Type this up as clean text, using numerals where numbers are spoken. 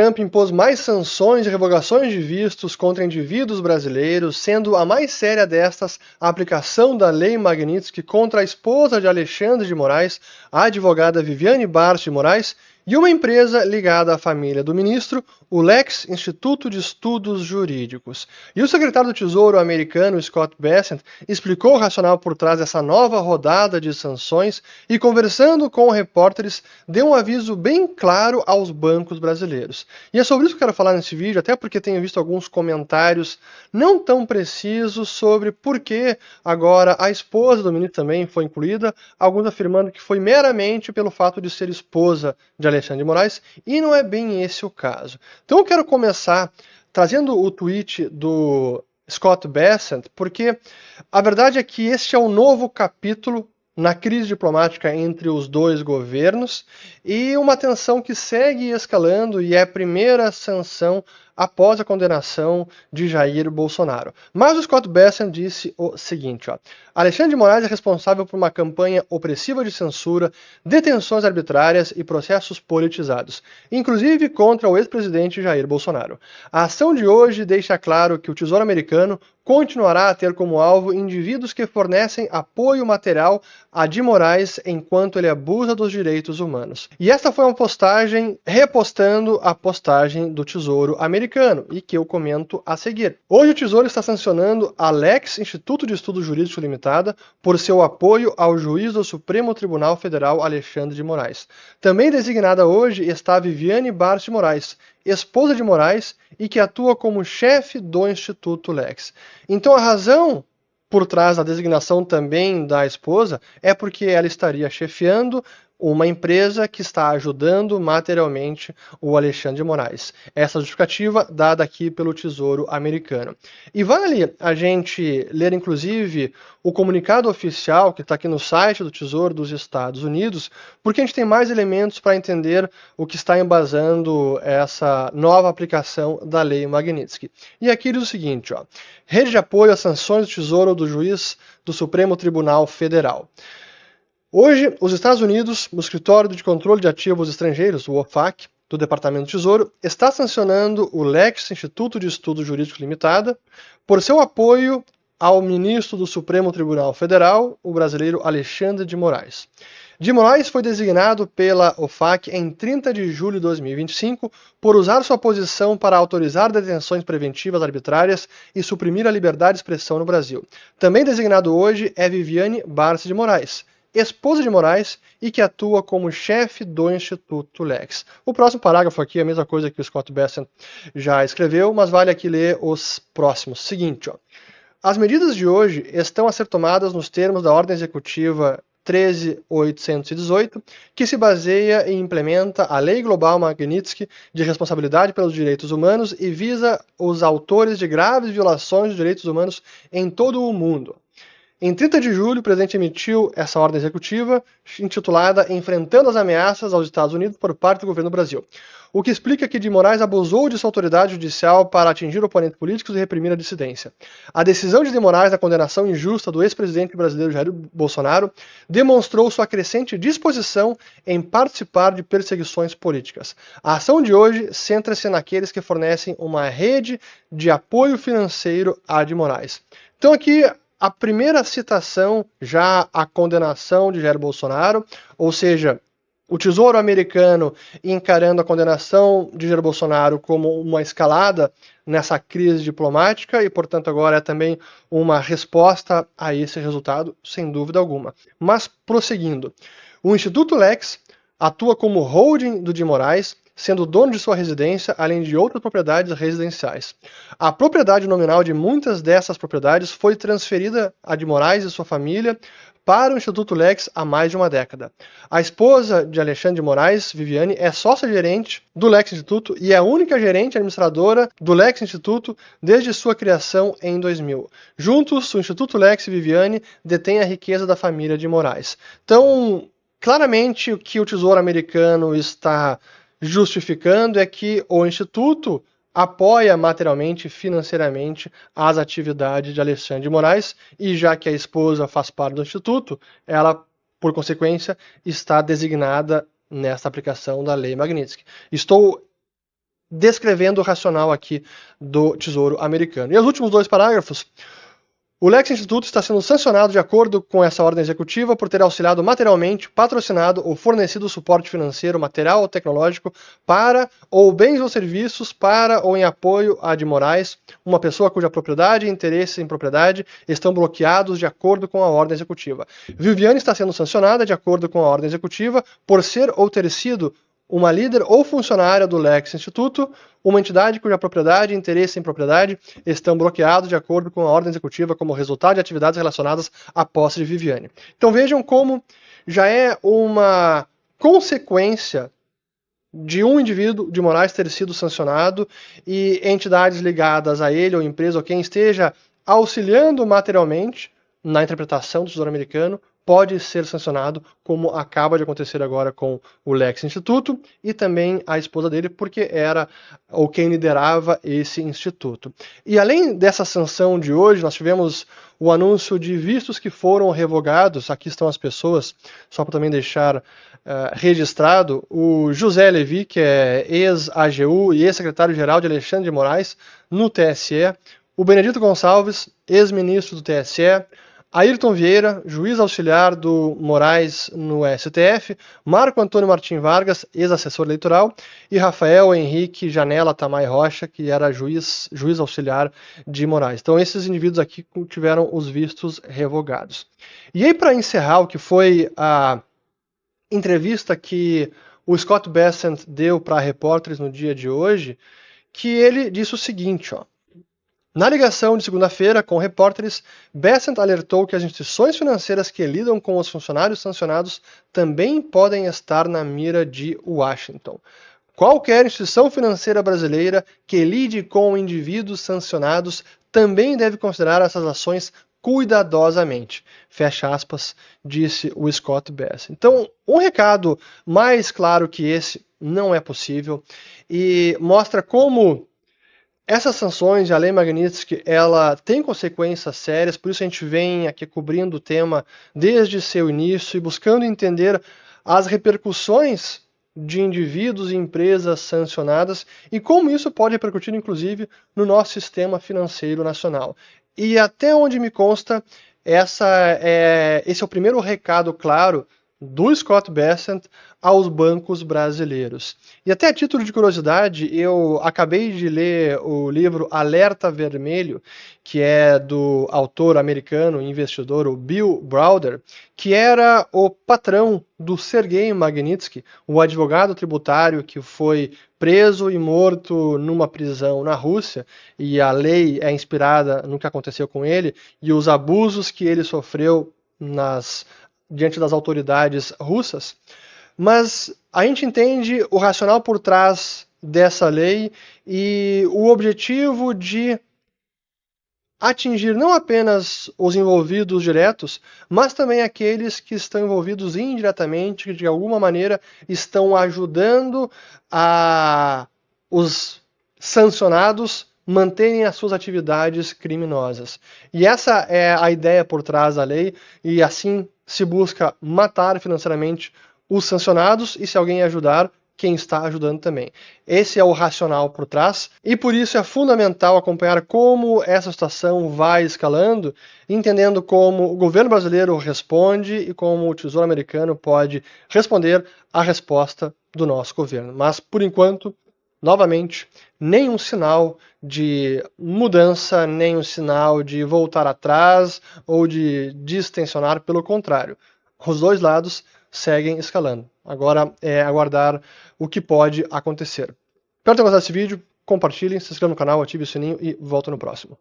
Trump impôs mais sanções e revogações de vistos contra indivíduos brasileiros, sendo a mais séria destas a aplicação da Lei Magnitsky contra a esposa de Alexandre de Moraes, a advogada Viviane Barros de Moraes, e uma empresa ligada à família do ministro, o Lex Instituto de Estudos Jurídicos. E o secretário do Tesouro americano, Scott Bessent, explicou o racional por trás dessa nova rodada de sanções e, conversando com repórteres, deu um aviso bem claro aos bancos brasileiros. E é sobre isso que eu quero falar nesse vídeo, até porque tenho visto alguns comentários não tão precisos sobre por que agora a esposa do ministro também foi incluída, alguns afirmando que foi meramente pelo fato de ser esposa de Alexandre de Moraes, e não é bem esse o caso. Então eu quero começar trazendo o tweet do Scott Bessent, porque a verdade é que este é um novo capítulo na crise diplomática entre os dois governos e uma tensão que segue escalando e é a primeira sanção após a condenação de Jair Bolsonaro. Mas o Scott Bessent disse o seguinte, Alexandre de Moraes é responsável por uma campanha opressiva de censura, detenções arbitrárias e processos politizados, inclusive contra o ex-presidente Jair Bolsonaro. A ação de hoje deixa claro que o Tesouro americano continuará a ter como alvo indivíduos que fornecem apoio material a de Moraes enquanto ele abusa dos direitos humanos. E esta foi uma postagem repostando a postagem do Tesouro americano, e que eu comento a seguir. Hoje o Tesouro está sancionando a Lex Instituto de Estudos Jurídicos Limitada por seu apoio ao juiz do Supremo Tribunal Federal Alexandre de Moraes. Também designada hoje está Viviane Barros de Moraes, esposa de Moraes e que atua como chefe do Instituto Lex. Então a razão por trás da designação também da esposa é porque ela estaria chefiando uma empresa que está ajudando materialmente o Alexandre de Moraes. Essa justificativa dada aqui pelo Tesouro americano. E vale a gente ler, inclusive, o comunicado oficial que está aqui no site do Tesouro dos Estados Unidos, porque a gente tem mais elementos para entender o que está embasando essa nova aplicação da Lei Magnitsky. E aqui diz o seguinte, Rede de apoio às sanções do Tesouro do juiz do Supremo Tribunal Federal. Hoje, os Estados Unidos, o Escritório de Controle de Ativos Estrangeiros, o OFAC, do Departamento do Tesouro, está sancionando o Lex Instituto de Estudos Jurídicos Limitada por seu apoio ao ministro do Supremo Tribunal Federal, o brasileiro Alexandre de Moraes. De Moraes foi designado pela OFAC em 30 de julho de 2025 por usar sua posição para autorizar detenções preventivas arbitrárias e suprimir a liberdade de expressão no Brasil. Também designado hoje é Viviane Barros de Moraes, esposa de Moraes e que atua como chefe do Instituto Lex. O próximo parágrafo aqui é a mesma coisa que o Scott Bessent já escreveu, mas vale aqui ler os próximos. Seguinte, as medidas de hoje estão a ser tomadas nos termos da Ordem Executiva 13.818, que se baseia e implementa a Lei Global Magnitsky de responsabilidade pelos direitos humanos e visa os autores de graves violações dos direitos humanos em todo o mundo. Em 30 de julho, o presidente emitiu essa ordem executiva, intitulada Enfrentando as Ameaças aos Estados Unidos por parte do governo do Brasil, o que explica que de Moraes abusou de sua autoridade judicial para atingir oponentes políticos e reprimir a dissidência. A decisão de Moraes da condenação injusta do ex-presidente brasileiro Jair Bolsonaro demonstrou sua crescente disposição em participar de perseguições políticas. A ação de hoje centra-se naqueles que fornecem uma rede de apoio financeiro a de Moraes. Então aqui a primeira citação, já a condenação de Jair Bolsonaro, ou seja, o Tesouro americano encarando a condenação de Jair Bolsonaro como uma escalada nessa crise diplomática e, portanto, agora é também uma resposta a esse resultado, sem dúvida alguma. Mas, prosseguindo, o Instituto Lex atua como holding do de Moraes, sendo dono de sua residência, além de outras propriedades residenciais. A propriedade nominal de muitas dessas propriedades foi transferida a de Moraes e sua família para o Instituto Lex há mais de uma década. A esposa de Alexandre de Moraes, Viviane, é sócia-gerente do Lex Instituto e é a única gerente administradora do Lex Instituto desde sua criação em 2000. Juntos, o Instituto Lex e Viviane detêm a riqueza da família de Moraes. Então, claramente, o que o Tesouro americano está justificando é que o Instituto apoia materialmente e financeiramente as atividades de Alexandre de Moraes e já que a esposa faz parte do Instituto, ela, por consequência, está designada nesta aplicação da Lei Magnitsky. Estou descrevendo o racional aqui do Tesouro Americano. E os últimos dois parágrafos: o Lex Instituto está sendo sancionado de acordo com essa ordem executiva por ter auxiliado materialmente, patrocinado ou fornecido suporte financeiro, material ou tecnológico para ou bens ou serviços para ou em apoio a de Moraes, uma pessoa cuja propriedade e interesse em propriedade estão bloqueados de acordo com a ordem executiva. Viviane está sendo sancionada de acordo com a ordem executiva por ser ou ter sido uma líder ou funcionária do Lex Instituto, uma entidade cuja propriedade e interesse em propriedade estão bloqueados de acordo com a ordem executiva como resultado de atividades relacionadas à posse de Viviane. Então vejam como já é uma consequência de um indivíduo de Moraes ter sido sancionado e entidades ligadas a ele ou empresa ou quem esteja auxiliando materialmente na interpretação do Tesouro Americano pode ser sancionado, como acaba de acontecer agora com o Lex Instituto e também a esposa dele, porque era ou quem liderava esse instituto. E além dessa sanção de hoje, nós tivemos o anúncio de vistos que foram revogados. Aqui estão as pessoas, só para também deixar registrado: o José Levi, que é ex-AGU e ex-secretário-geral de Alexandre de Moraes no TSE, o Benedito Gonçalves, ex-ministro do TSE, Ayrton Vieira, juiz auxiliar do Moraes no STF, Marco Antônio Martim Vargas, ex-assessor eleitoral, e Rafael Henrique Janela Tamay Rocha, que era juiz auxiliar de Moraes. Então esses indivíduos aqui tiveram os vistos revogados. E aí, para encerrar, o que foi a entrevista que o Scott Bessent deu para repórteres no dia de hoje, que ele disse o seguinte, ó: na ligação de segunda-feira com repórteres, Bessent alertou que as instituições financeiras que lidam com os funcionários sancionados também podem estar na mira de Washington. Qualquer instituição financeira brasileira que lide com indivíduos sancionados também deve considerar essas ações cuidadosamente. Fecha aspas, disse o Scott Bessent. Então, um recado mais claro que esse não é possível e mostra como essas sanções, a Lei Magnitsky, ela tem consequências sérias, por isso a gente vem aqui cobrindo o tema desde seu início e buscando entender as repercussões de indivíduos e empresas sancionadas e como isso pode repercutir, inclusive, no nosso sistema financeiro nacional. E até onde me consta, esse é o primeiro recado claro do Scott Bessent aos bancos brasileiros. E até a título de curiosidade, eu acabei de ler o livro Alerta Vermelho, que é do autor americano e investidor, o Bill Browder, que era o patrão do Sergei Magnitsky, o advogado tributário que foi preso e morto numa prisão na Rússia, e a lei é inspirada no que aconteceu com ele e os abusos que ele sofreu diante das autoridades russas. Mas a gente entende o racional por trás dessa lei e o objetivo de atingir não apenas os envolvidos diretos, mas também aqueles que estão envolvidos indiretamente, que de alguma maneira estão ajudando os sancionados manterem as suas atividades criminosas. E essa é a ideia por trás da lei, e assim se busca matar financeiramente os sancionados e, se alguém ajudar, quem está ajudando também. Esse é o racional por trás, e por isso é fundamental acompanhar como essa situação vai escalando, entendendo como o governo brasileiro responde e como o Tesouro Americano pode responder à resposta do nosso governo. Mas, por enquanto, novamente, nenhum sinal de mudança, nenhum sinal de voltar atrás ou de distensionar, pelo contrário. Os dois lados seguem escalando. Agora é aguardar o que pode acontecer. Espero ter gostado desse vídeo, compartilhem, se inscrevam no canal, ative o sininho e volto no próximo.